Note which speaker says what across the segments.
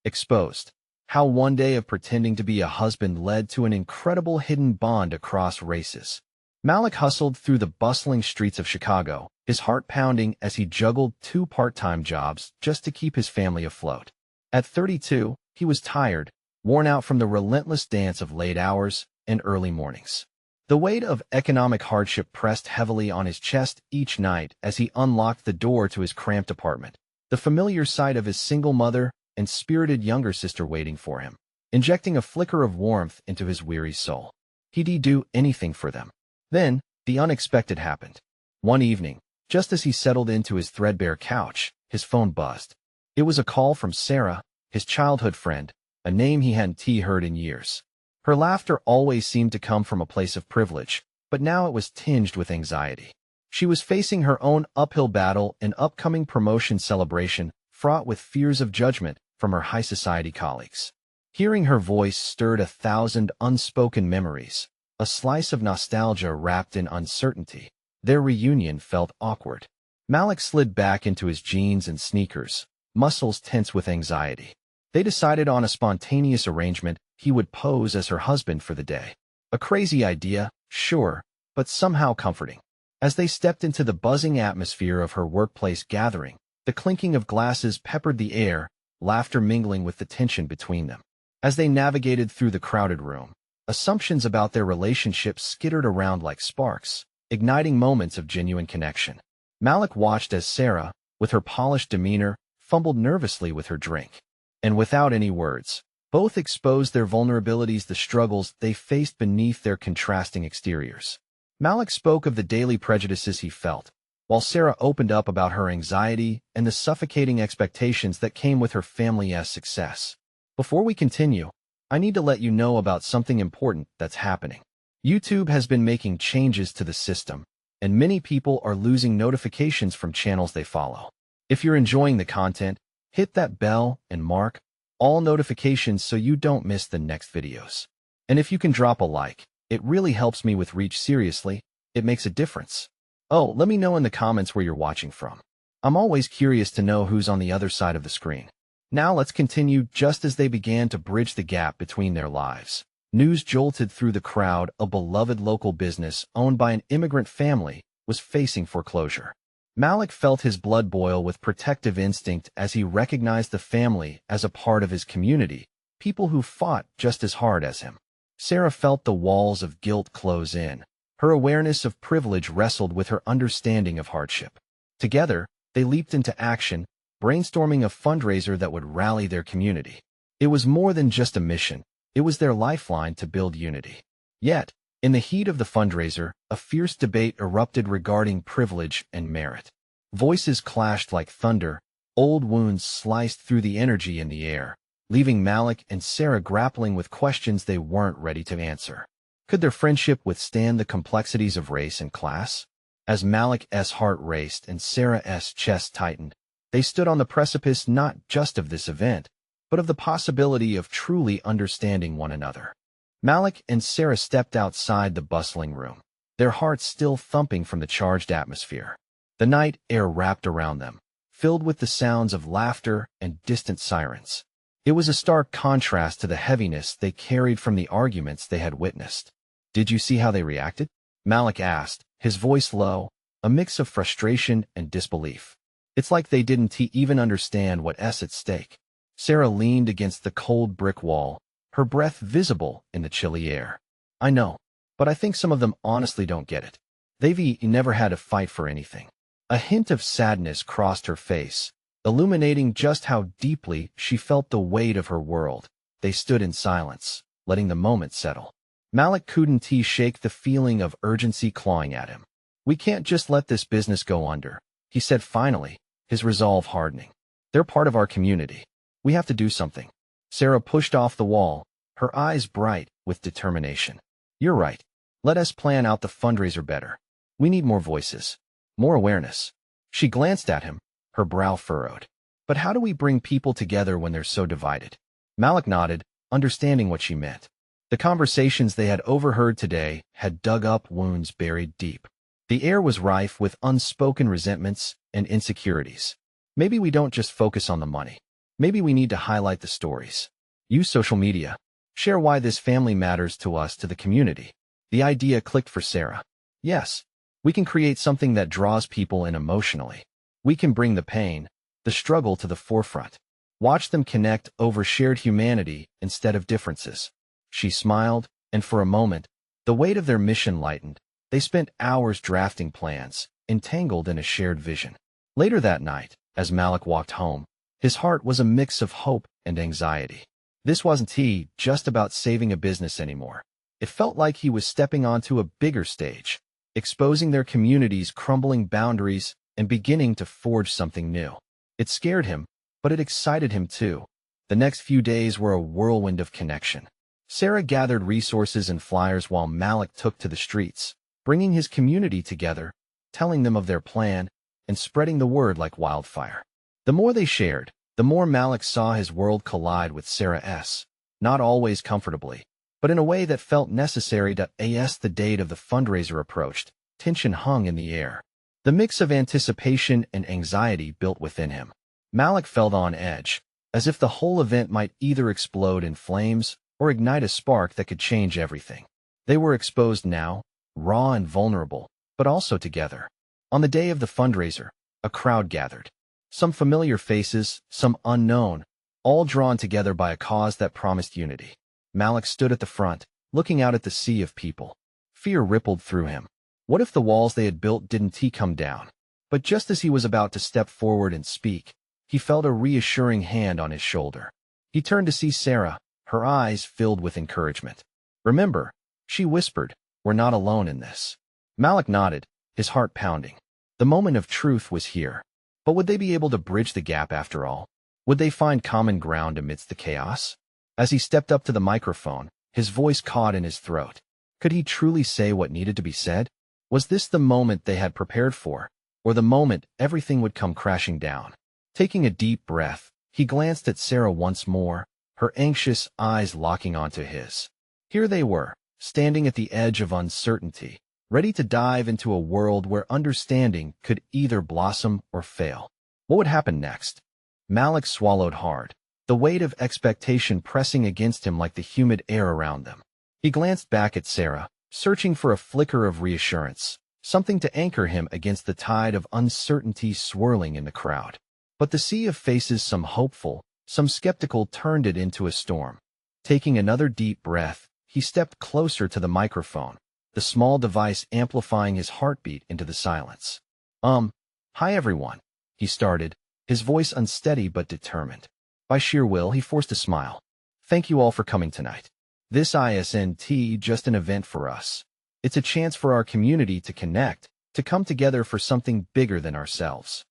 Speaker 1: Exposed. How one day of pretending to be a husband led to an incredible hidden bond across races. Malik hustled through the bustling streets of Chicago, his heart pounding as he juggled two part-time jobs just to keep his family afloat. At 32, he was tired, worn out from the relentless dance of late hours and early mornings. The weight of economic hardship pressed heavily on his chest each night as he unlocked the door to his cramped apartment. The familiar sight of his single mother and spirited younger sister waiting for him, injecting a flicker of warmth into his weary soul. He'd do anything for them. Then, the unexpected happened. One evening, just as he settled into his threadbare couch, his phone buzzed. It was a call from Sarah, his childhood friend, a name he hadn't heard in years. Her laughter always seemed to come from a place of privilege, but now it was tinged with anxiety. She was facing her own uphill battle, an upcoming promotion celebration, fraught with fears of judgment from her high society colleagues. Hearing her voice stirred 1,000 unspoken memories, a slice of nostalgia wrapped in uncertainty. Their reunion felt awkward. Malik slid back into his jeans and sneakers, muscles tense with anxiety. They decided on a spontaneous arrangement. He would pose as her husband for the day. A crazy idea, sure, but somehow comforting. As they stepped into the buzzing atmosphere of her workplace gathering, the clinking of glasses peppered the air, laughter mingling with the tension between them. As they navigated through the crowded room, assumptions about their relationship skittered around like sparks, igniting moments of genuine connection. Malik watched as Sarah, with her polished demeanor, fumbled nervously with her drink. And without any words, both exposed their vulnerabilities, the struggles they faced beneath their contrasting exteriors. Malik spoke of the daily prejudices he felt, while Sarah opened up about her anxiety and the suffocating expectations that came with her family's success. Before we continue, I need to let you know about something important that's happening. YouTube has been making changes to the system, and many people are losing notifications from channels they follow. If you're enjoying the content, hit that bell and mark all notifications so you don't miss the next videos. And if you can drop a like, it really helps me with reach. Seriously, it makes a difference. Oh, let me know in the comments where you're watching from. I'm always curious to know who's on the other side of the screen. Now let's continue. Just as they began to bridge the gap between their lives, news jolted through the crowd. A beloved local business owned by an immigrant family was facing foreclosure. Malik felt his blood boil with protective instinct as he recognized the family as a part of his community, people who fought just as hard as him. Sarah felt the walls of guilt close in. Her awareness of privilege wrestled with her understanding of hardship. Together, they leaped into action, brainstorming a fundraiser that would rally their community. It was more than just a mission. It was their lifeline to build unity. Yet, in the heat of the fundraiser, a fierce debate erupted regarding privilege and merit. Voices clashed like thunder, old wounds sliced through the energy in the air, leaving Malik and Sarah grappling with questions they weren't ready to answer. Could their friendship withstand the complexities of race and class? As Malik's heart raced and Sarah's chest tightened, they stood on the precipice not just of this event, but of the possibility of truly understanding one another. Malik and Sarah stepped outside the bustling room, their hearts still thumping from the charged atmosphere. The night air wrapped around them, filled with the sounds of laughter and distant sirens. It was a stark contrast to the heaviness they carried from the arguments they had witnessed. "Did you see how they reacted?" Malik asked, his voice low, a mix of frustration and disbelief. "It's like they didn't even understand what's at stake." Sarah leaned against the cold brick wall, her breath visible in the chilly air. "I know, but I think some of them honestly don't get it. They've never had to fight for anything." A hint of sadness crossed her face, illuminating just how deeply she felt the weight of her world. They stood in silence, letting the moment settle. Malik couldn't shake the feeling of urgency clawing at him. "We can't just let this business go under," he said finally, his resolve hardening. "They're part of our community. We have to do something." Sarah pushed off the wall, her eyes bright with determination. "You're right. Let us plan out the fundraiser better. We need more voices, more awareness." She glanced at him, her brow furrowed. "But how do we bring people together when they're so divided?" Malik nodded, understanding what she meant. The conversations they had overheard today had dug up wounds buried deep. The air was rife with unspoken resentments and insecurities. "Maybe we don't just focus on the money. Maybe we need to highlight the stories. Use social media. Share why this family matters to us, to the community. The idea clicked for Sarah. Yes, we can create something that draws people in emotionally. We can bring the pain, the struggle to the forefront. Watch them connect over shared humanity instead of differences. She smiled, and for a moment, the weight of their mission lightened. They spent hours drafting plans, entangled in a shared vision. Later that night, as Malik walked home, his heart was a mix of hope and anxiety. This wasn't just about saving a business anymore. It felt like he was stepping onto a bigger stage, exposing their community's crumbling boundaries and beginning to forge something new. It scared him, but it excited him too. The next few days were a whirlwind of connection. Sarah gathered resources and flyers while Malik took to the streets, bringing his community together, telling them of their plan, and spreading the word like wildfire. The more they shared, the more Malik saw his world collide with Sarah's, not always comfortably, but in a way that felt necessary. As the date of the fundraiser approached, tension hung in the air. The mix of anticipation and anxiety built within him. Malik felt on edge, as if the whole event might either explode in flames or ignite a spark that could change everything. They were exposed now, raw and vulnerable, but also together. On the day of the fundraiser, a crowd gathered. Some familiar faces, some unknown, all drawn together by a cause that promised unity. Malik stood at the front, looking out at the sea of people. Fear rippled through him. What if the walls they had built didn't come down? But just as he was about to step forward and speak, he felt a reassuring hand on his shoulder. He turned to see Sarah, her eyes filled with encouragement. "Remember," she whispered, "we're not alone in this." Malik nodded, his heart pounding. The moment of truth was here. But would they be able to bridge the gap after all? Would they find common ground amidst the chaos? As he stepped up to the microphone, his voice caught in his throat. Could he truly say what needed to be said? Was this the moment they had prepared for, or the moment everything would come crashing down? Taking a deep breath, he glanced at Sarah once more, her anxious eyes locking onto his. Here they were, standing at the edge of uncertainty, ready to dive into a world where understanding could either blossom or fail. What would happen next? Malik swallowed hard, the weight of expectation pressing against him like the humid air around them. He glanced back at Sarah, searching for a flicker of reassurance, something to anchor him against the tide of uncertainty swirling in the crowd. But the sea of faces, some hopeful, some skeptical, turned it into a storm. Taking another deep breath, he stepped closer to the microphone, the small device amplifying his heartbeat into the silence. Hi everyone," he started, his voice unsteady but determined. By sheer will, he forced a smile. "Thank you all for coming tonight. This isn't just an event for us. It's a chance for our community to connect, to come together for something bigger than ourselves."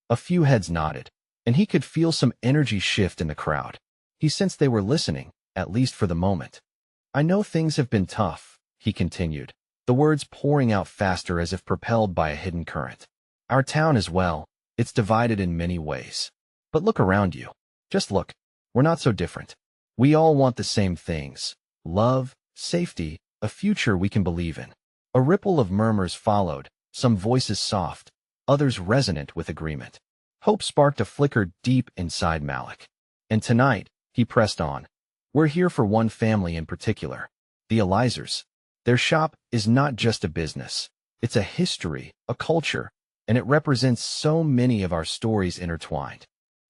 Speaker 1: A few heads nodded, and he could feel some energy shift in the crowd. He sensed they were listening, at least for the moment. "I know things have been tough," he continued, the words pouring out faster as if propelled by a hidden current. "Our town as well, it's divided in many ways. But look around you. Just look. We're not so different. We all want the same things: love, safety, a future we can believe in." A ripple of murmurs followed, some voices soft, others resonant with agreement. Hope sparked a flicker deep inside Malik. "And tonight," he pressed on, "we're here for one family in particular, the Elizers. Their shop is not just a business. It's a history, a culture, and it represents so many of our stories intertwined."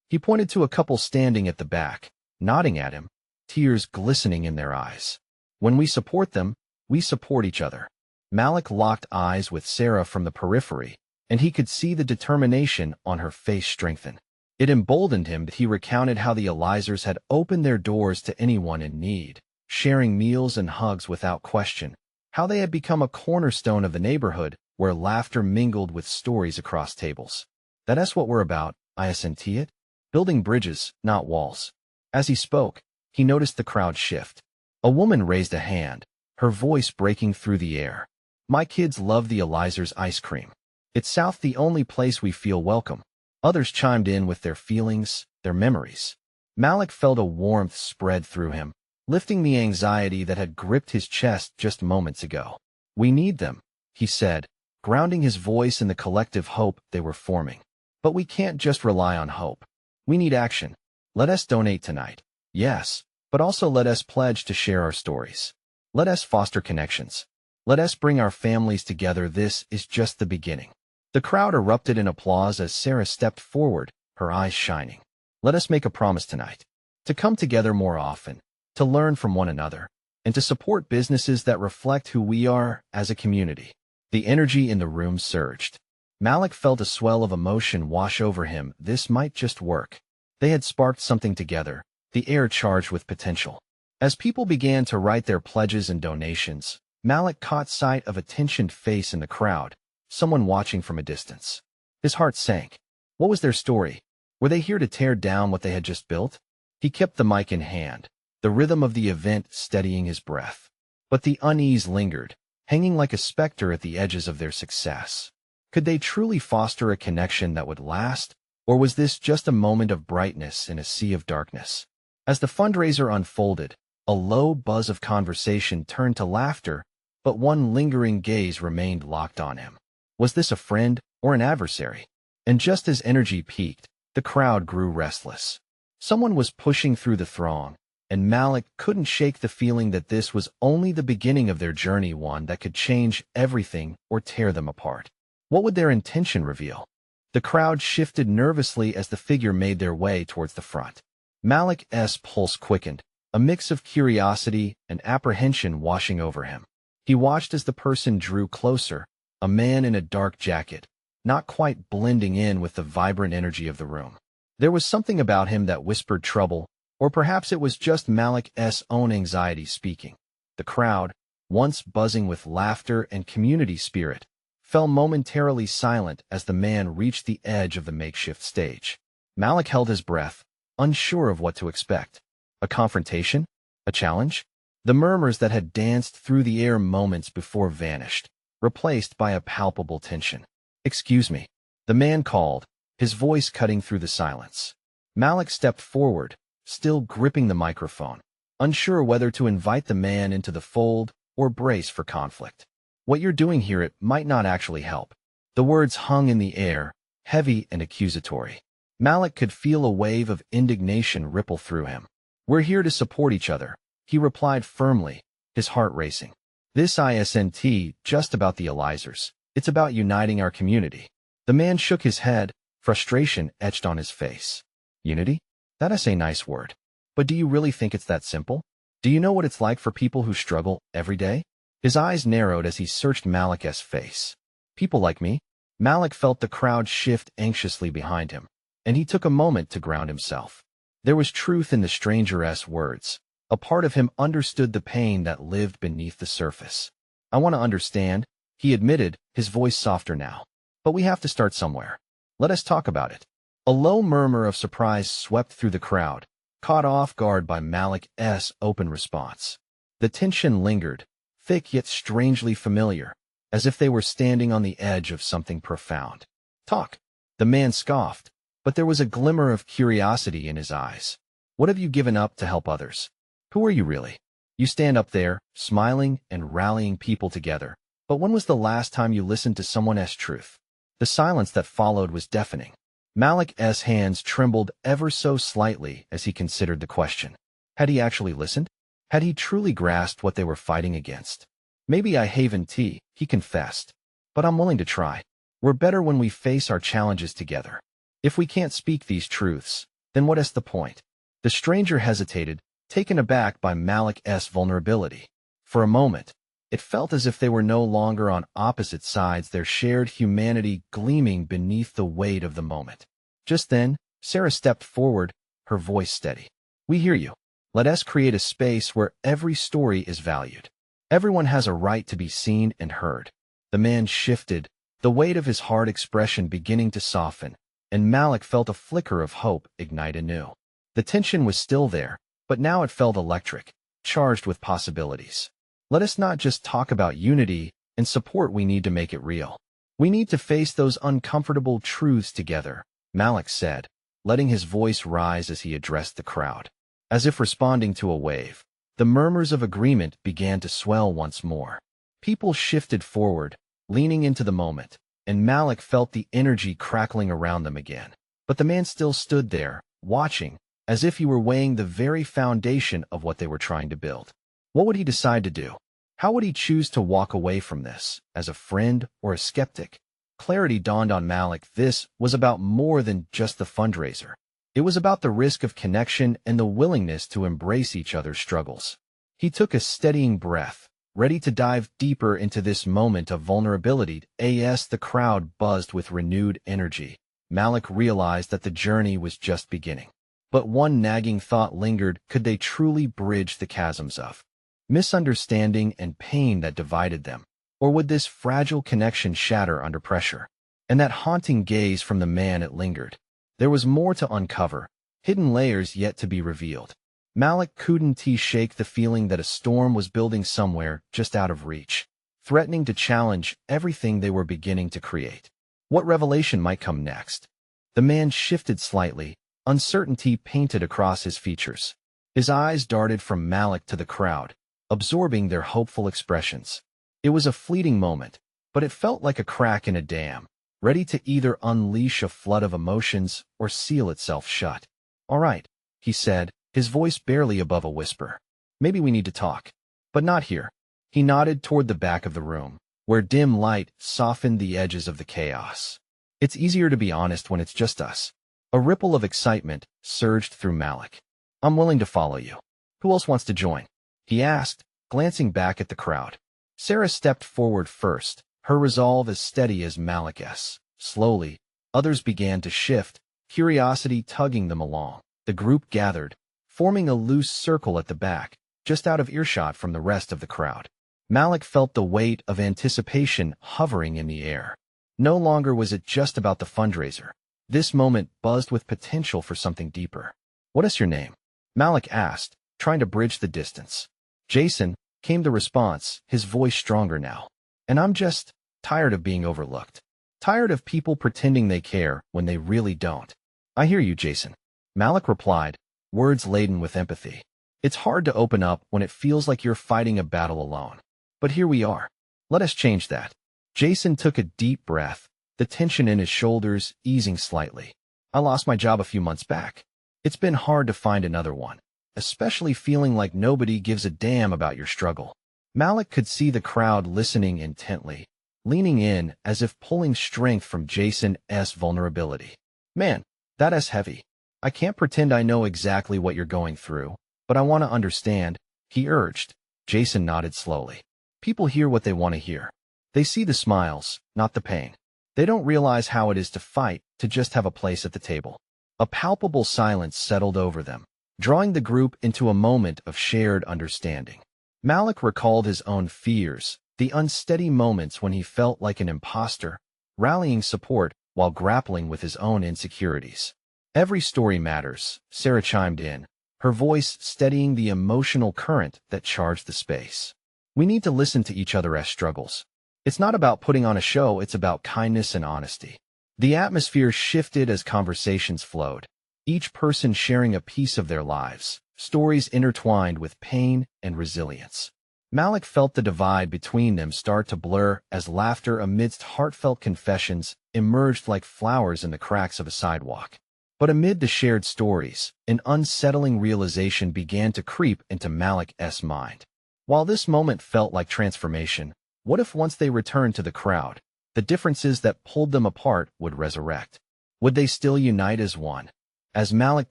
Speaker 1: He pointed to a couple standing at the back, nodding at him, tears glistening in their eyes. "When we support them, we support each other." Malik locked eyes with Sarah from the periphery, and he could see the determination on her face strengthen. It emboldened him that he recounted how the Elizers had opened their doors to anyone in need, sharing meals and hugs without question, how they had become a cornerstone of the neighborhood where laughter mingled with stories across tables. "That's what we're about, isn't it? Building bridges, not walls." As he spoke, he noticed the crowd shift. A woman raised a hand, her voice breaking through the air. "My kids love the Elizers ice cream. It's South the only place we feel welcome." Others chimed in with their feelings, their memories. Malik felt a warmth spread through him, lifting the anxiety that had gripped his chest just moments ago. "We need them," he said, grounding his voice in the collective hope they were forming. "But we can't just rely on hope. We need action. Let us donate tonight. Yes, but also let us pledge to share our stories. Let us foster connections. Let us bring our families together. This is just the beginning. The crowd erupted in applause as Sarah stepped forward, her eyes shining. Let us make a promise tonight. To come together more often, to learn from one another, and to support businesses that reflect who we are as a community. The energy in the room surged. Malik felt a swell of emotion wash over him. This might just work. They had sparked something together, the air charged with potential. As people began to write their pledges and donations, Malik caught sight of a tensioned face in the crowd, someone watching from a distance. His heart sank. What was their story? Were they here to tear down what they had just built? He kept the mic in hand, the rhythm of the event steadying his breath. But the unease lingered, hanging like a specter at the edges of their success. Could they truly foster a connection that would last? Or was this just a moment of brightness in a sea of darkness? As the fundraiser unfolded, a low buzz of conversation turned to laughter, but one lingering gaze remained locked on him. Was this a friend or an adversary? And just as energy peaked, the crowd grew restless. Someone was pushing through the throng, and Malik couldn't shake the feeling that this was only the beginning of their journey, one that could change everything or tear them apart. What would their intention reveal? The crowd shifted nervously as the figure made their way towards the front. Malik's pulse quickened, a mix of curiosity and apprehension washing over him. He watched as the person drew closer, a man in a dark jacket, not quite blending in with the vibrant energy of the room. There was something about him that whispered trouble, or perhaps it was just Malik's own anxiety speaking. The crowd, once buzzing with laughter and community spirit, fell momentarily silent as the man reached the edge of the makeshift stage. Malik held his breath, unsure of what to expect. A confrontation? A challenge? The murmurs that had danced through the air moments before vanished, replaced by a palpable tension. "Excuse me," the man called, his voice cutting through the silence. Malik stepped forward, still gripping the microphone, unsure whether to invite the man into the fold or brace for conflict. "What you're doing here, it might not actually help." The words hung in the air, heavy and accusatory. Malik could feel a wave of indignation ripple through him. "We're here to support each other," he replied firmly, his heart racing. "This isn't just about the Elizers. It's about uniting our community." The man shook his head, frustration etched on his face. "Unity? That is a nice word. But do you really think it's that simple? Do you know what it's like for people who struggle every day?" His eyes narrowed as he searched Malik's face. "People like me?" Malik felt the crowd shift anxiously behind him, and he took a moment to ground himself. There was truth in the stranger's words. A part of him understood the pain that lived beneath the surface. "I want to understand," he admitted, his voice softer now. "But we have to start somewhere. Let us talk about it." A low murmur of surprise swept through the crowd, caught off guard by Malik's open response. The tension lingered, thick yet strangely familiar, as if they were standing on the edge of something profound. "Talk," the man scoffed, but there was a glimmer of curiosity in his eyes. "What have you given up to help others? Who are you really? You stand up there, smiling and rallying people together, but when was the last time you listened to someone's truth?" The silence that followed was deafening. Malik's hands trembled ever so slightly as he considered the question. Had he actually listened? Had he truly grasped what they were fighting against? "Maybe I haven't," he confessed, "but I'm willing to try. We're better when we face our challenges together. If we can't speak these truths, then what is the point?" The stranger hesitated, taken aback by Malik's vulnerability. For a moment, it felt as if they were no longer on opposite sides, their shared humanity gleaming beneath the weight of the moment. Just then, Sarah stepped forward, her voice steady. "We hear you. Let us create a space where every story is valued. Everyone has a right to be seen and heard." The man shifted, the weight of his hard expression beginning to soften, and Malik felt a flicker of hope ignite anew. The tension was still there, but now it felt electric, charged with possibilities. "Let us not just talk about unity and support, we need to make it real. We need to face those uncomfortable truths together," Malik said, letting his voice rise as he addressed the crowd. As if responding to a wave, the murmurs of agreement began to swell once more. People shifted forward, leaning into the moment, and Malik felt the energy crackling around them again. But the man still stood there, watching, as if he were weighing the very foundation of what they were trying to build. What would he decide to do? How would he choose to walk away from this, as a friend or a skeptic? Clarity dawned on Malik. This was about more than just the fundraiser. It was about the risk of connection and the willingness to embrace each other's struggles. He took a steadying breath, ready to dive deeper into this moment of vulnerability. As the crowd buzzed with renewed energy, Malik realized that the journey was just beginning. But one nagging thought lingered: could they truly bridge the chasms of misunderstanding and pain that divided them? Or would this fragile connection shatter under pressure? And that haunting gaze from the man, it lingered. There was more to uncover, hidden layers yet to be revealed. Malik couldn't shake the feeling that a storm was building somewhere just out of reach, threatening to challenge everything they were beginning to create. What revelation might come next? The man shifted slightly, uncertainty painted across his features. His eyes darted from Malik to the crowd, absorbing their hopeful expressions. It was a fleeting moment, but it felt like a crack in a dam, ready to either unleash a flood of emotions or seal itself shut. "All right," he said, his voice barely above a whisper. "Maybe we need to talk. But not here." He nodded toward the back of the room, where dim light softened the edges of the chaos. "It's easier to be honest when it's just us." A ripple of excitement surged through Malik. "I'm willing to follow you. Who else wants to join?" he asked, glancing back at the crowd. Sarah stepped forward first, her resolve as steady as Malik's. Slowly, others began to shift, curiosity tugging them along. The group gathered, forming a loose circle at the back, just out of earshot from the rest of the crowd. Malik felt the weight of anticipation hovering in the air. No longer was it just about the fundraiser. This moment buzzed with potential for something deeper. "What is your name?" Malik asked, trying to bridge the distance. "Jason," came the response, his voice stronger now. "And I'm just tired of being overlooked. Tired of people pretending they care when they really don't." "I hear you, Jason," Malik replied, words laden with empathy. "It's hard to open up when it feels like you're fighting a battle alone. But here we are. Let us change that." Jason took a deep breath, the tension in his shoulders easing slightly. "I lost my job a few months back. It's been hard to find another one, especially feeling like nobody gives a damn about your struggle." Malik could see the crowd listening intently, leaning in as if pulling strength from Jason's vulnerability. "Man, that's heavy. I can't pretend I know exactly what you're going through, but I want to understand," he urged. Jason nodded slowly. "People hear what they want to hear. They see the smiles, not the pain. They don't realize how it is to fight, to just have a place at the table." A palpable silence settled over them, drawing the group into a moment of shared understanding. Malik recalled his own fears, the unsteady moments when he felt like an imposter, rallying support while grappling with his own insecurities. "Every story matters," Sarah chimed in, her voice steadying the emotional current that charged the space. "We need to listen to each other's struggles. It's not about putting on a show, it's about kindness and honesty." The atmosphere shifted as conversations flowed, each person sharing a piece of their lives, stories intertwined with pain and resilience. Malik felt the divide between them start to blur as laughter amidst heartfelt confessions emerged like flowers in the cracks of a sidewalk. But amid the shared stories, an unsettling realization began to creep into Malik's mind. While this moment felt like transformation, what if once they returned to the crowd, the differences that pulled them apart would resurrect? Would they still unite as one? As Malik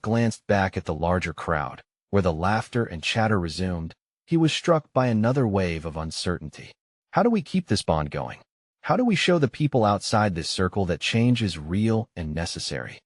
Speaker 1: glanced back at the larger crowd, where the laughter and chatter resumed, he was struck by another wave of uncertainty. How do we keep this bond going? How do we show the people outside this circle that change is real and necessary?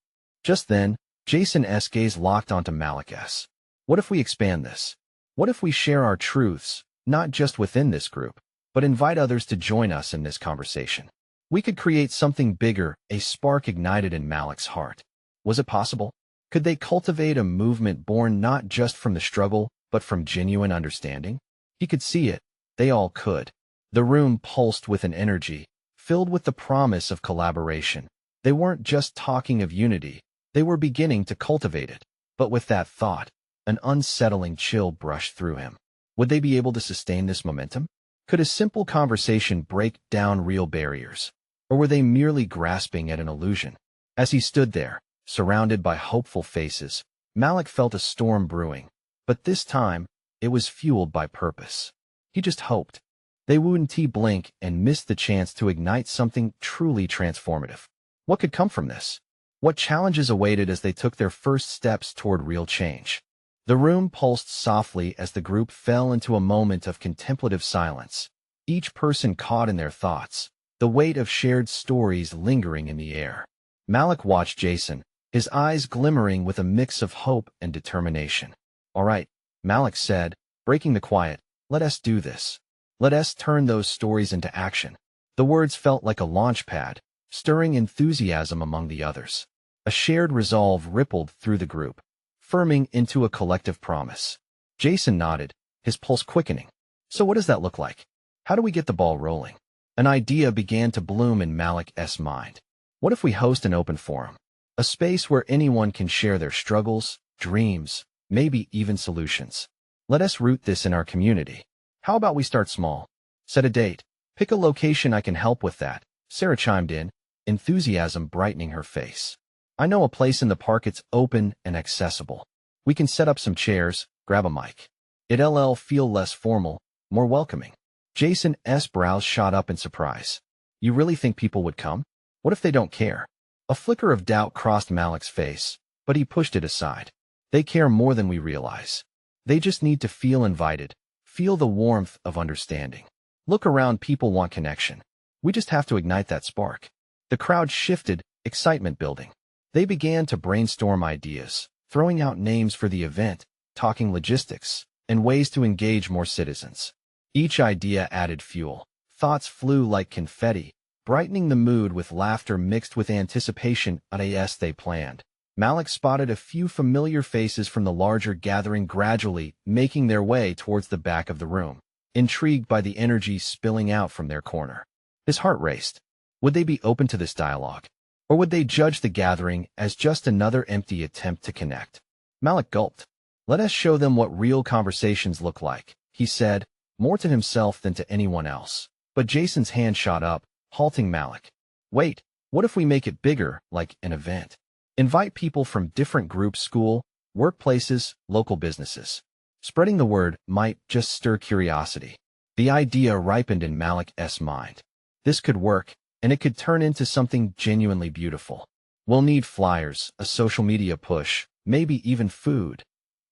Speaker 1: Just then, Jason's gaze locked onto Malik's. "What if we expand this? What if we share our truths, not just within this group, but invite others to join us in this conversation? We could create something bigger." A spark ignited in Malik's heart. Was it possible? Could they cultivate a movement born not just from the struggle, but from genuine understanding? He could see it. They all could. The room pulsed with an energy, filled with the promise of collaboration. They weren't just talking of unity. They were beginning to cultivate it. But with that thought, an unsettling chill brushed through him. Would they be able to sustain this momentum? Could a simple conversation break down real barriers? Or were they merely grasping at an illusion? As he stood there, surrounded by hopeful faces, Malik felt a storm brewing, but this time, it was fueled by purpose. He just hoped they wouldn't blink and miss the chance to ignite something truly transformative. What could come from this? What challenges awaited as they took their first steps toward real change? The room pulsed softly as the group fell into a moment of contemplative silence, each person caught in their thoughts, the weight of shared stories lingering in the air. Malik watched Jason, his eyes glimmering with a mix of hope and determination. "All right," Malik said, breaking the quiet, "let us do this. Let us turn those stories into action." The words felt like a launch pad, stirring enthusiasm among the others. A shared resolve rippled through the group, firming into a collective promise. Jason nodded, his pulse quickening. "So what does that look like? How do we get the ball rolling?" An idea began to bloom in Malik's mind. What if we host an open forum? A space where anyone can share their struggles, dreams, maybe even solutions. Let us root this in our community. How about we start small? Set a date. Pick a location. I can help with that, Sarah chimed in, enthusiasm brightening her face. "I know a place in the park. It's open and accessible. We can set up some chairs, grab a mic. It'll feel less formal, more welcoming." Jason's brows shot up in surprise. "You really think people would come? What if they don't care?" A flicker of doubt crossed Malik's face, but he pushed it aside. "They care more than we realize. They just need to feel invited, feel the warmth of understanding. Look around, people want connection. We just have to ignite that spark." The crowd shifted, excitement building. They began to brainstorm ideas, throwing out names for the event, talking logistics, and ways to engage more citizens. Each idea added fuel. Thoughts flew like confetti, brightening the mood with laughter mixed with anticipation as they planned. Malik spotted a few familiar faces from the larger gathering gradually making their way towards the back of the room, intrigued by the energy spilling out from their corner. His heart raced. Would they be open to this dialogue? Or would they judge the gathering as just another empty attempt to connect? Malik gulped. "Let us show them what real conversations look like," he said, more to himself than to anyone else. But Jason's hand shot up, halting Malik. "Wait, what if we make it bigger, like an event? Invite people from different groups, school, workplaces, local businesses." Spreading the word might just stir curiosity. The idea ripened in Malik's mind. This could work, and it could turn into something genuinely beautiful. "We'll need flyers, a social media push, maybe even food."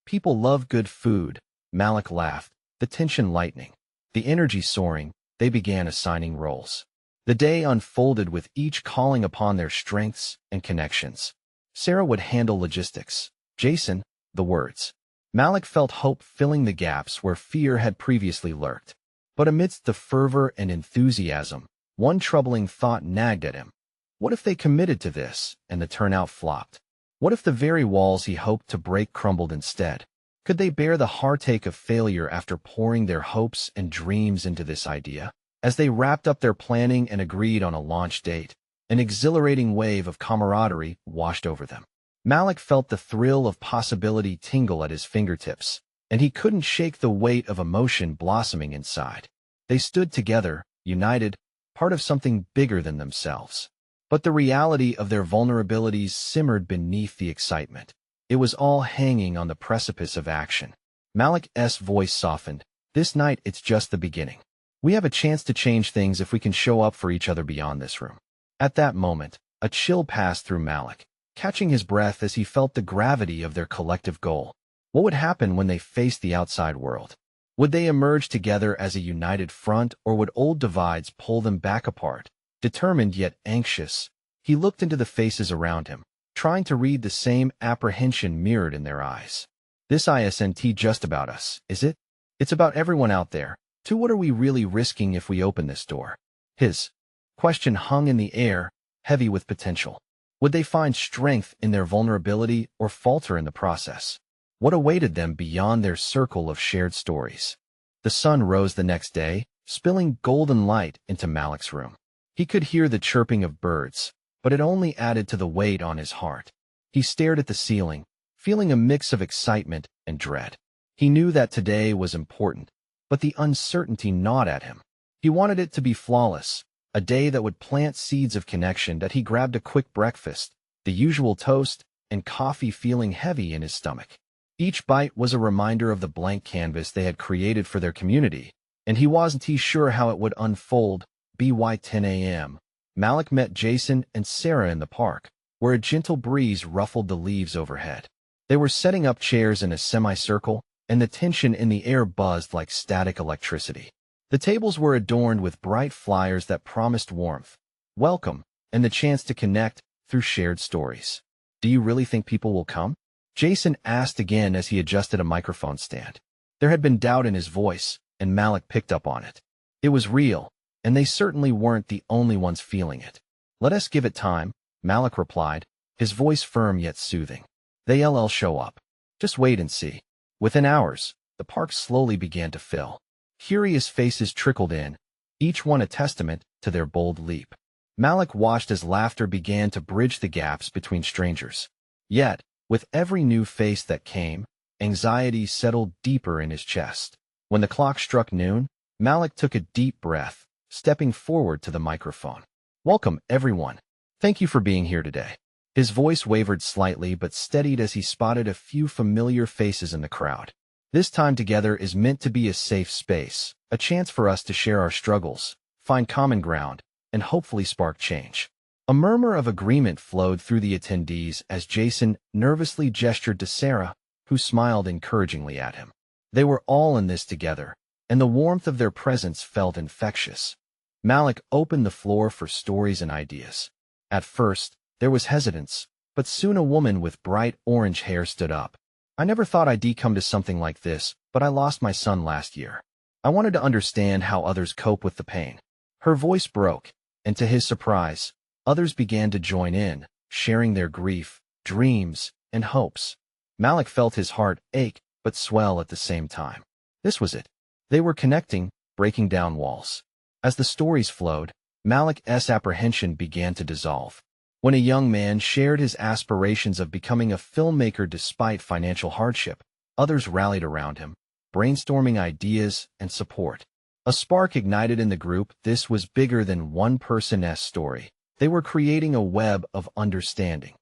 Speaker 1: "People love good food," Malik laughed, the tension lightening. The energy soaring, they began assigning roles. The day unfolded with each calling upon their strengths and connections. Sarah would handle logistics, Jason, the words. Malik felt hope filling the gaps where fear had previously lurked. But amidst the fervor and enthusiasm, one troubling thought nagged at him. What if they committed to this, and the turnout flopped? What if the very walls he hoped to break crumbled instead? Could they bear the heartache of failure after pouring their hopes and dreams into this idea? As they wrapped up their planning and agreed on a launch date, an exhilarating wave of camaraderie washed over them. Malik felt the thrill of possibility tingle at his fingertips, and he couldn't shake the weight of emotion blossoming inside. They stood together, united, part of something bigger than themselves. But the reality of their vulnerabilities simmered beneath the excitement. It was all hanging on the precipice of action. Malik's voice softened. "This night, it's just the beginning. We have a chance to change things if we can show up for each other beyond this room." At that moment, a chill passed through Malik, catching his breath as he felt the gravity of their collective goal. What would happen when they faced the outside world? Would they emerge together as a united front, or would old divides pull them back apart? Determined yet anxious, he looked into the faces around him, trying to read the same apprehension mirrored in their eyes. "This isn't just about us, is it? It's about everyone out there. Too, what are we really risking if we open this door?" His question hung in the air, heavy with potential. Would they find strength in their vulnerability or falter in the process? What awaited them beyond their circle of shared stories? The sun rose the next day, spilling golden light into Malik's room. He could hear the chirping of birds, but it only added to the weight on his heart. He stared at the ceiling, feeling a mix of excitement and dread. He knew that today was important, but the uncertainty gnawed at him. He wanted it to be flawless, a day that would plant seeds of connection. That he grabbed a quick breakfast, the usual toast, and coffee feeling heavy in his stomach. Each bite was a reminder of the blank canvas they had created for their community, and he wasn't sure how it would unfold. By 10 a.m., Malik met Jason and Sarah in the park, where a gentle breeze ruffled the leaves overhead. They were setting up chairs in a semicircle, and the tension in the air buzzed like static electricity. The tables were adorned with bright flyers that promised warmth, welcome, and the chance to connect through shared stories. "Do you really think people will come?" Jason asked again as he adjusted a microphone stand. There had been doubt in his voice, and Malik picked up on it. It was real, and they certainly weren't the only ones feeling it. "Let us give it time," Malik replied, his voice firm yet soothing. "They'll show up. Just wait and see." Within hours, the park slowly began to fill. Curious faces trickled in, each one a testament to their bold leap. Malik watched as laughter began to bridge the gaps between strangers. Yet, with every new face that came, anxiety settled deeper in his chest. When the clock struck noon, Malik took a deep breath, stepping forward to the microphone. "Welcome, everyone. Thank you for being here today." His voice wavered slightly but steadied as he spotted a few familiar faces in the crowd. "This time together is meant to be a safe space, a chance for us to share our struggles, find common ground, and hopefully spark change." A murmur of agreement flowed through the attendees as Jason nervously gestured to Sarah, who smiled encouragingly at him. They were all in this together, and the warmth of their presence felt infectious. Malik opened the floor for stories and ideas. At first, there was hesitance, but soon a woman with bright orange hair stood up. "I never thought I'd come to something like this, but I lost my son last year. I wanted to understand how others cope with the pain." Her voice broke, and to his surprise, others began to join in, sharing their grief, dreams, and hopes. Malik felt his heart ache but swell at the same time. This was it. They were connecting, breaking down walls. As the stories flowed, Malik's apprehension began to dissolve. When a young man shared his aspirations of becoming a filmmaker despite financial hardship, others rallied around him, brainstorming ideas and support. A spark ignited in the group. This was bigger than one person's story. They were creating a web of understanding.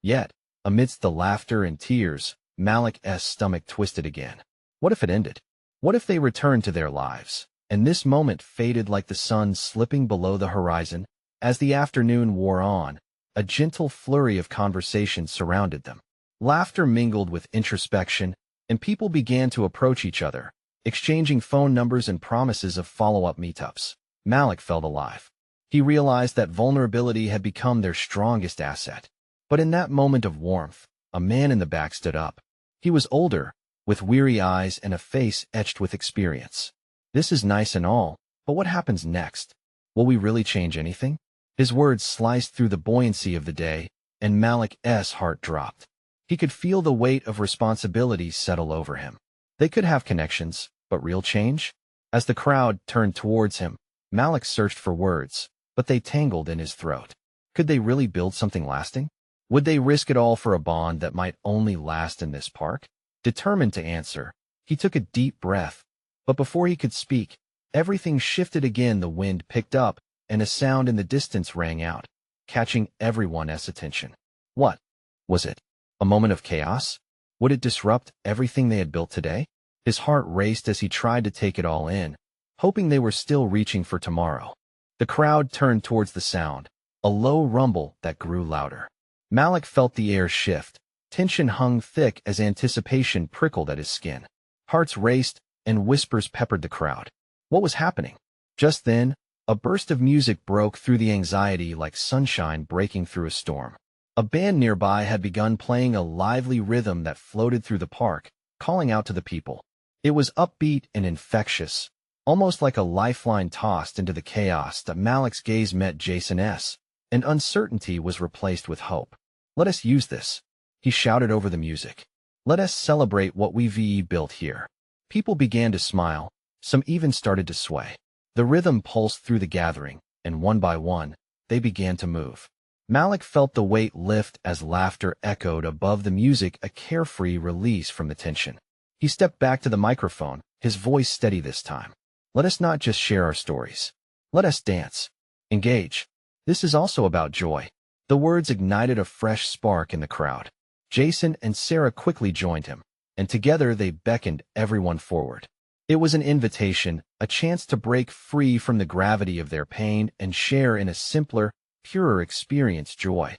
Speaker 1: Yet, amidst the laughter and tears, Malik's stomach twisted again. What if it ended? What if they returned to their lives? And this moment faded like the sun slipping below the horizon. As the afternoon wore on, a gentle flurry of conversation surrounded them. Laughter mingled with introspection, and people began to approach each other, exchanging phone numbers and promises of follow-up meetups. Malik felt alive. He realized that vulnerability had become their strongest asset. But in that moment of warmth, a man in the back stood up. He was older, with weary eyes and a face etched with experience. "This is nice and all, but what happens next? Will we really change anything?" His words sliced through the buoyancy of the day, and Malik's heart dropped. He could feel the weight of responsibility settle over him. They could have connections, but real change? As the crowd turned towards him, Malik searched for words, but they tangled in his throat. Could they really build something lasting? Would they risk it all for a bond that might only last in this park? Determined to answer, he took a deep breath. But before he could speak, everything shifted again. The wind picked up, and a sound in the distance rang out, catching everyone's attention. What was it? A moment of chaos? Would it disrupt everything they had built today? His heart raced as he tried to take it all in, hoping they were still reaching for tomorrow. The crowd turned towards the sound, a low rumble that grew louder. Malik felt the air shift. Tension hung thick as anticipation prickled at his skin. Hearts raced, and whispers peppered the crowd. What was happening? Just then, a burst of music broke through the anxiety like sunshine breaking through a storm. A band nearby had begun playing a lively rhythm that floated through the park, calling out to the people. It was upbeat and infectious, almost like a lifeline tossed into the chaos. That Malik's gaze met Jason's, and uncertainty was replaced with hope. "Let us use this," he shouted over the music. "Let us celebrate what we've built here." People began to smile, some even started to sway. The rhythm pulsed through the gathering, and one by one, they began to move. Malik felt the weight lift as laughter echoed above the music, a carefree release from the tension. He stepped back to the microphone, his voice steady this time. "Let us not just share our stories. Let us dance. Engage. This is also about joy." The words ignited a fresh spark in the crowd. Jason and Sarah quickly joined him, and together they beckoned everyone forward. It was an invitation, a chance to break free from the gravity of their pain and share in a simpler, purer experience joy.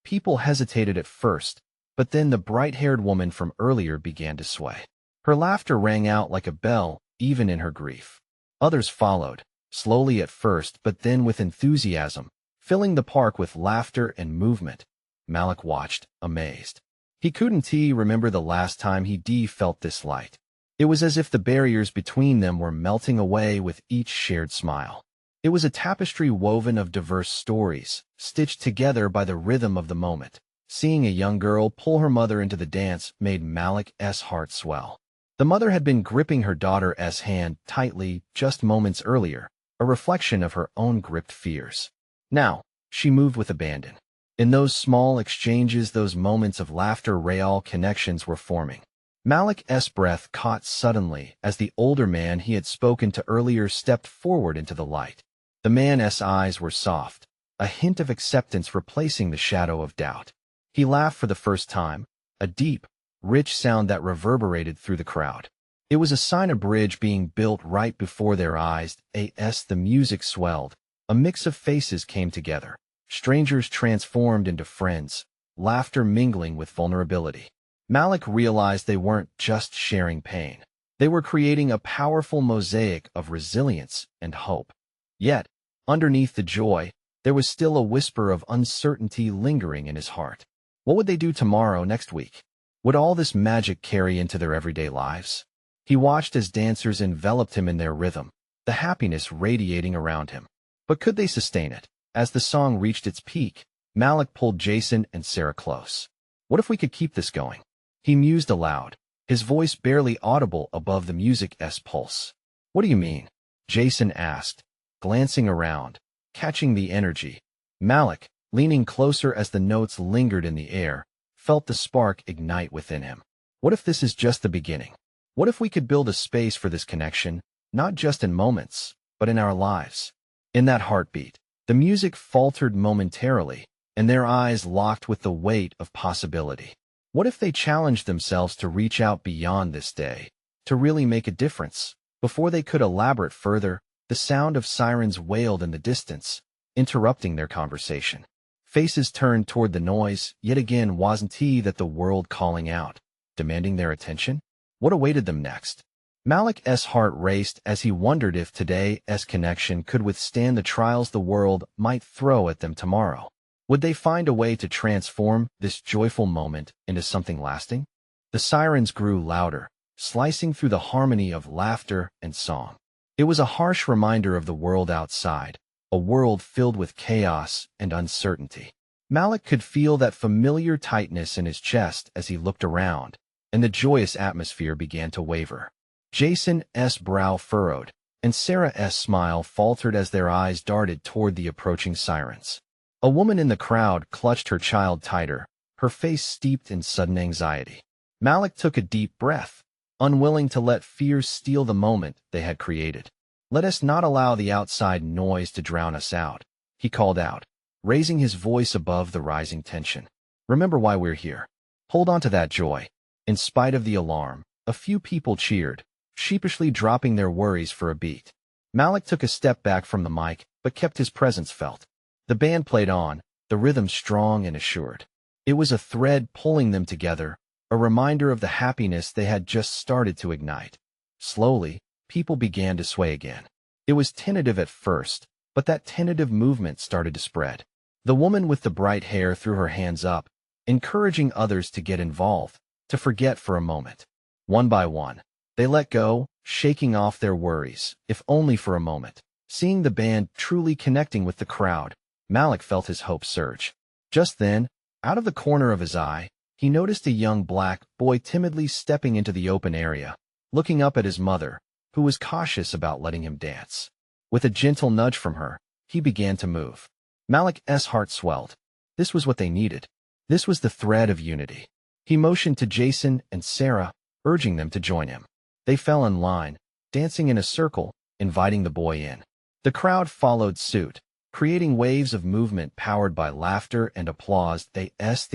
Speaker 1: People hesitated at first, but then the bright-haired woman from earlier began to sway. Her laughter rang out like a bell, even in her grief. Others followed, slowly at first but then with enthusiasm, filling the park with laughter and movement. Malik watched, amazed. He couldn't remember the last time he felt this light. It was as if the barriers between them were melting away with each shared smile. It was a tapestry woven of diverse stories, stitched together by the rhythm of the moment. Seeing a young girl pull her mother into the dance made Malik's heart swell. The mother had been gripping her daughter's hand tightly just moments earlier, a reflection of her own gripped fears. Now, she moved with abandon. In those small exchanges, those moments of laughter, real connections were forming. Malik's breath caught suddenly as the older man he had spoken to earlier stepped forward into the light. The man's eyes were soft, a hint of acceptance replacing the shadow of doubt. He laughed for the first time, a deep, rich sound that reverberated through the crowd. It was a sign of bridge being built right before their eyes. The music swelled, a mix of faces came together. Strangers transformed into friends, laughter mingling with vulnerability. Malik realized they weren't just sharing pain. They were creating a powerful mosaic of resilience and hope. Yet, underneath the joy, there was still a whisper of uncertainty lingering in his heart. What would they do tomorrow, next week? Would all this magic carry into their everyday lives? He watched as dancers enveloped him in their rhythm, the happiness radiating around him. But could they sustain it? As the song reached its peak, Malik pulled Jason and Sarah close. What if we could keep this going? He mused aloud, his voice barely audible above the music's pulse. What do you mean? Jason asked, glancing around, catching the energy. Malik, leaning closer as the notes lingered in the air, felt the spark ignite within him. What if this is just the beginning? What if we could build a space for this connection, not just in moments, but in our lives? In that heartbeat, the music faltered momentarily, and their eyes locked with the weight of possibility. What if they challenged themselves to reach out beyond this day, to really make a difference? Before they could elaborate further, the sound of sirens wailed in the distance, interrupting their conversation. Faces turned toward the noise. Yet again, wasn't that the world calling out, demanding their attention? What awaited them next? Malik's heart raced as he wondered if today's connection could withstand the trials the world might throw at them tomorrow. Would they find a way to transform this joyful moment into something lasting? The sirens grew louder, slicing through the harmony of laughter and song. It was a harsh reminder of the world outside, a world filled with chaos and uncertainty. Malik could feel that familiar tightness in his chest as he looked around, and the joyous atmosphere began to waver. Jason's brow furrowed, and Sarah's smile faltered as their eyes darted toward the approaching sirens. A woman in the crowd clutched her child tighter, her face steeped in sudden anxiety. Malik took a deep breath, unwilling to let fear steal the moment they had created. "Let us not allow the outside noise to drown us out," he called out, raising his voice above the rising tension. "Remember why we're here. Hold on to that joy." In spite of the alarm, a few people cheered, sheepishly dropping their worries for a beat. Malik took a step back from the mic, but kept his presence felt. The band played on, the rhythm strong and assured. It was a thread pulling them together, a reminder of the happiness they had just started to ignite. Slowly, people began to sway again. It was tentative at first, but that tentative movement started to spread. The woman with the bright hair threw her hands up, encouraging others to get involved, to forget for a moment. One by one, they let go, shaking off their worries, if only for a moment. Seeing the band truly connecting with the crowd, Malik felt his hope surge. Just then, out of the corner of his eye, he noticed a young black boy timidly stepping into the open area, looking up at his mother, who was cautious about letting him dance. With a gentle nudge from her, he began to move. Malik's heart swelled. This was what they needed. This was the thread of unity. He motioned to Jason and Sarah, urging them to join him. They fell in line, dancing in a circle, inviting the boy in. The crowd followed suit, creating waves of movement powered by laughter and applause. The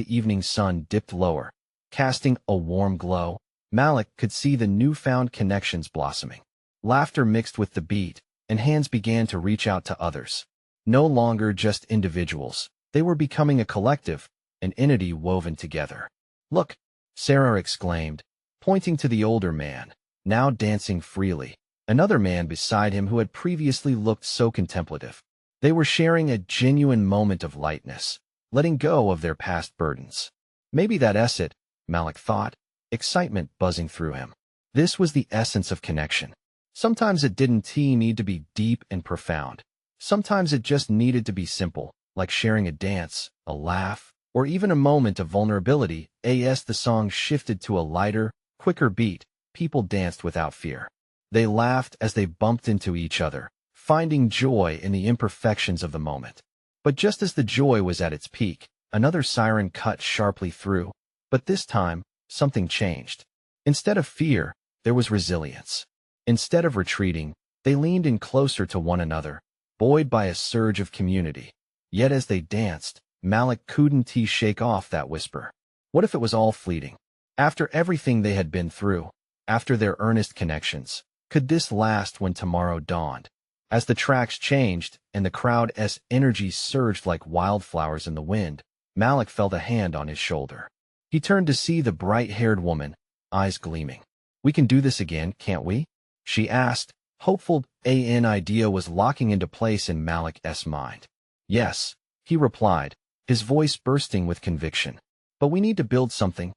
Speaker 1: evening sun dipped lower, casting a warm glow. Malik could see the newfound connections blossoming. Laughter mixed with the beat, and hands began to reach out to others. No longer just individuals, they were becoming a collective, an entity woven together. "Look," Sarah exclaimed, pointing to the older man, now dancing freely, another man beside him who had previously looked so contemplative. They were sharing a genuine moment of lightness, letting go of their past burdens. Maybe that's it, Malik thought, excitement buzzing through him. This was the essence of connection. Sometimes it didn't need to be deep and profound. Sometimes it just needed to be simple, like sharing a dance, a laugh, or even a moment of vulnerability. As the song shifted to a lighter, quicker beat, people danced without fear. They laughed as they bumped into each other, finding joy in the imperfections of the moment. But just as the joy was at its peak, another siren cut sharply through. But this time, something changed. Instead of fear, there was resilience. Instead of retreating, they leaned in closer to one another, buoyed by a surge of community. Yet as they danced, Malik couldn't shake off that whisper. What if it was all fleeting? After everything they had been through, after their earnest connections, could this last when tomorrow dawned? As the tracks changed and the crowd's energy surged like wildflowers in the wind, Malik felt a hand on his shoulder. He turned to see the bright-haired woman, eyes gleaming. "We can do this again, can't we?" she asked, hopeful. An idea was locking into place in Malik's mind. "Yes," he replied, his voice bursting with conviction. "But we need to build something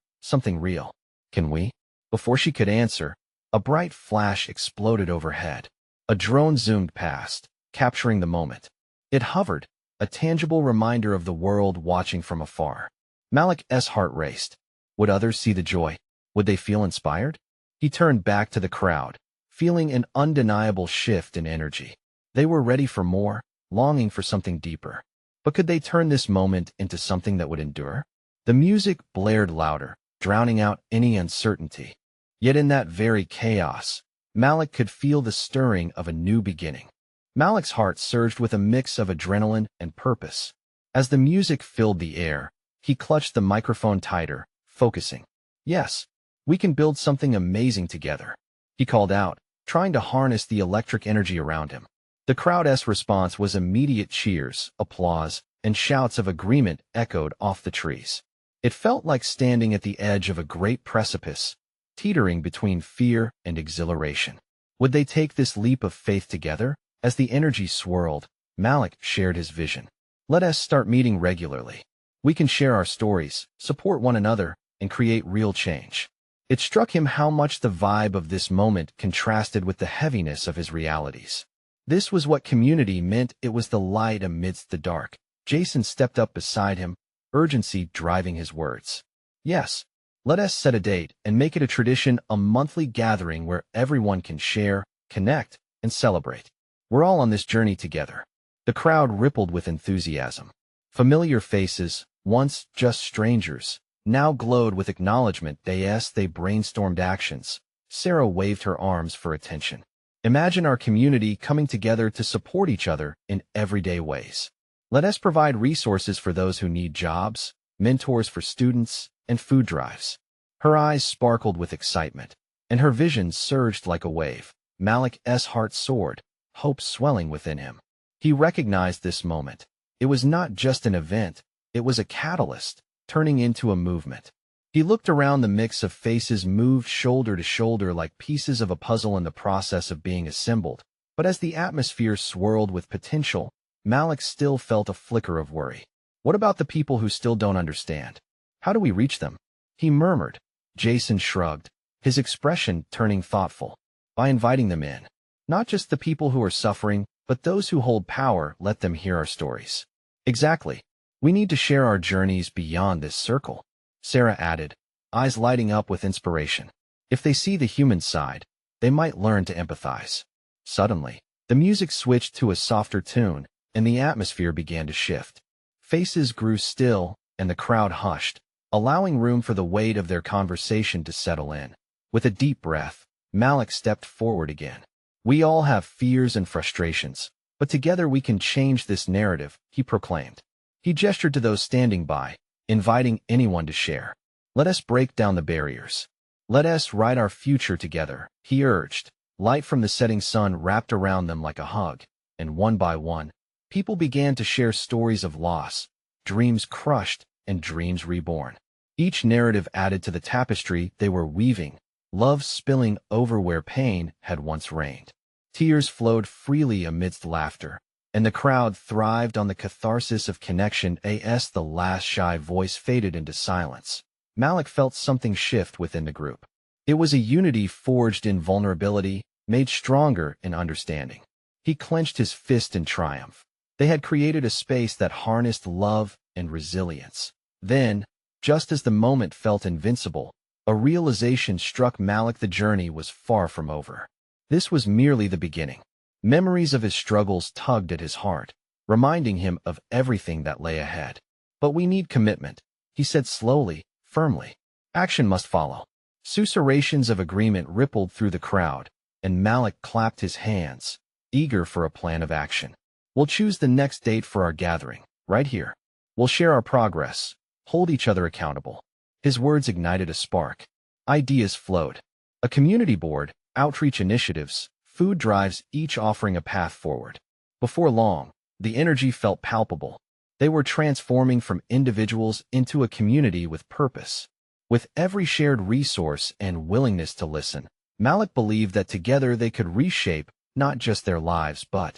Speaker 1: real. Can we?" Before she could answer, a bright flash exploded overhead. A drone zoomed past, capturing the moment. It hovered, a tangible reminder of the world watching from afar. Malik's heart raced. Would others see the joy? Would they feel inspired? He turned back to the crowd, feeling an undeniable shift in energy. They were ready for more, longing for something deeper. But could they turn this moment into something that would endure? The music blared louder, drowning out any uncertainty. Yet in that very chaos, Malik could feel the stirring of a new beginning. Malik's heart surged with a mix of adrenaline and purpose. As the music filled the air, he clutched the microphone tighter, focusing. "Yes, we can build something amazing together," he called out, trying to harness the electric energy around him. The crowd's response was immediate cheers, applause, and shouts of agreement echoed off the trees. It felt like standing at the edge of a great precipice, teetering between fear and exhilaration. Would they take this leap of faith together? As the energy swirled, Malik shared his vision. "Let us start meeting regularly. We can share our stories, support one another, and create real change." It struck him how much the vibe of this moment contrasted with the heaviness of his realities. This was what community meant. It was the light amidst the dark. Jason stepped up beside him, urgency driving his words. "Yes, let us set a date and make it a tradition, a monthly gathering where everyone can share, connect, and celebrate. We're all on this journey together." The crowd rippled with enthusiasm. Familiar faces, once just strangers, now glowed with acknowledgement. They brainstormed actions. Sarah waved her arms for attention. "Imagine our community coming together to support each other in everyday ways. Let us provide resources for those who need jobs, mentors for students, and food drives." Her eyes sparkled with excitement, and her vision surged like a wave. Malik's heart soared, hope swelling within him. He recognized this moment. It was not just an event, it was a catalyst, turning into a movement. He looked around. The mix of faces moved shoulder to shoulder like pieces of a puzzle in the process of being assembled. But as the atmosphere swirled with potential, Malik still felt a flicker of worry. What about the people who still don't understand? How do we reach them? He murmured. Jason shrugged, his expression turning thoughtful. By inviting them in. Not just the people who are suffering, but those who hold power. Let them hear our stories. Exactly. We need to share our journeys beyond this circle, Sarah added, eyes lighting up with inspiration. If they see the human side, they might learn to empathize. Suddenly, the music switched to a softer tune, and the atmosphere began to shift. Faces grew still, and the crowd hushed, allowing room for the weight of their conversation to settle in. With a deep breath, Malik stepped forward again. "We all have fears and frustrations, but together we can change this narrative," he proclaimed. He gestured to those standing by, inviting anyone to share. Let us break down the barriers. Let us write our future together, he urged. Light from the setting sun wrapped around them like a hug, and one by one, people began to share stories of loss, dreams crushed, and dreams reborn. Each narrative added to the tapestry they were weaving, love spilling over where pain had once reigned. Tears flowed freely amidst laughter, and the crowd thrived on the catharsis of connection as the last shy voice faded into silence. Malik felt something shift within the group. It was a unity forged in vulnerability, made stronger in understanding. He clenched his fist in triumph. They had created a space that harnessed love and resilience. Then, just as the moment felt invincible, a realization struck Malik: the journey was far from over. This was merely the beginning. Memories of his struggles tugged at his heart, reminding him of everything that lay ahead. But we need commitment, he said slowly, firmly. Action must follow. Susurrations of agreement rippled through the crowd, and Malik clapped his hands, eager for a plan of action. We'll choose the next date for our gathering, right here. We'll share our progress, hold each other accountable. His words ignited a spark. Ideas flowed. A community board, outreach initiatives, food drives, each offering a path forward. Before long, the energy felt palpable. They were transforming from individuals into a community with purpose. With every shared resource and willingness to listen, Malik believed that together they could reshape not just their lives but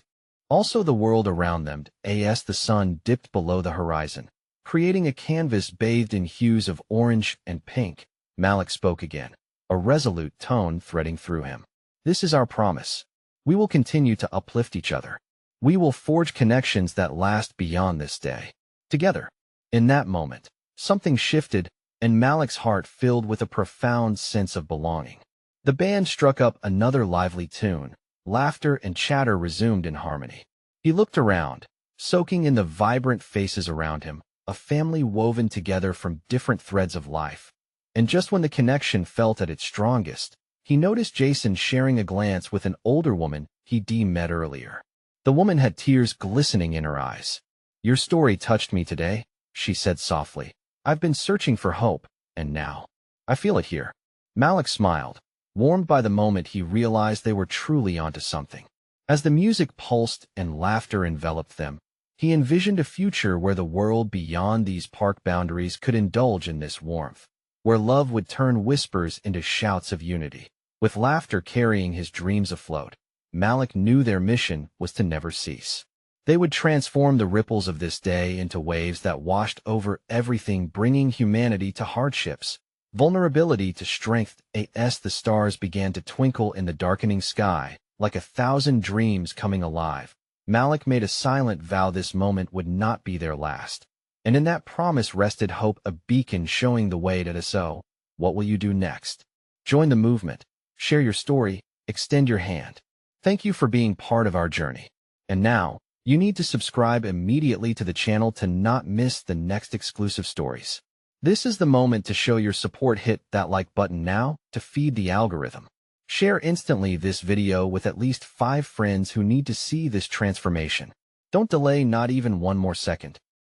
Speaker 1: also the world around them. As the sun dipped below the horizon, creating a canvas bathed in hues of orange and pink, Malik spoke again, a resolute tone threading through him. This is our promise. We will continue to uplift each other. We will forge connections that last beyond this day. Together. In that moment, something shifted, and Malik's heart filled with a profound sense of belonging. The band struck up another lively tune. Laughter and chatter resumed in harmony. He looked around, soaking in the vibrant faces around him, a family woven together from different threads of life. And just when the connection felt at its strongest, he noticed Jason sharing a glance with an older woman he'd met earlier. The woman had tears glistening in her eyes. "Your story touched me today," she said softly. "I've been searching for hope, and now I feel it here." Malik smiled, warmed by the moment he realized they were truly onto something. As the music pulsed and laughter enveloped them, he envisioned a future where the world beyond these park boundaries could indulge in this warmth, where love would turn whispers into shouts of unity. With laughter carrying his dreams afloat, Malik knew their mission was to never cease. They would transform the ripples of this day into waves that washed over everything, bringing humanity to hardships, vulnerability to strength. As the stars began to twinkle in the darkening sky, like 1,000 dreams coming alive, Malik made a silent vow this moment would not be their last. And in that promise rested hope, a beacon showing the way to so. What will you do next? Join the movement, share your story, extend your hand. Thank you for being part of our journey. And now, you need to subscribe immediately to the channel to not miss the next exclusive stories. This is the moment to show your support. Hit that like button now to feed the algorithm. Share instantly this video with at least 5 friends who need to see this transformation. Don't delay not even one more second.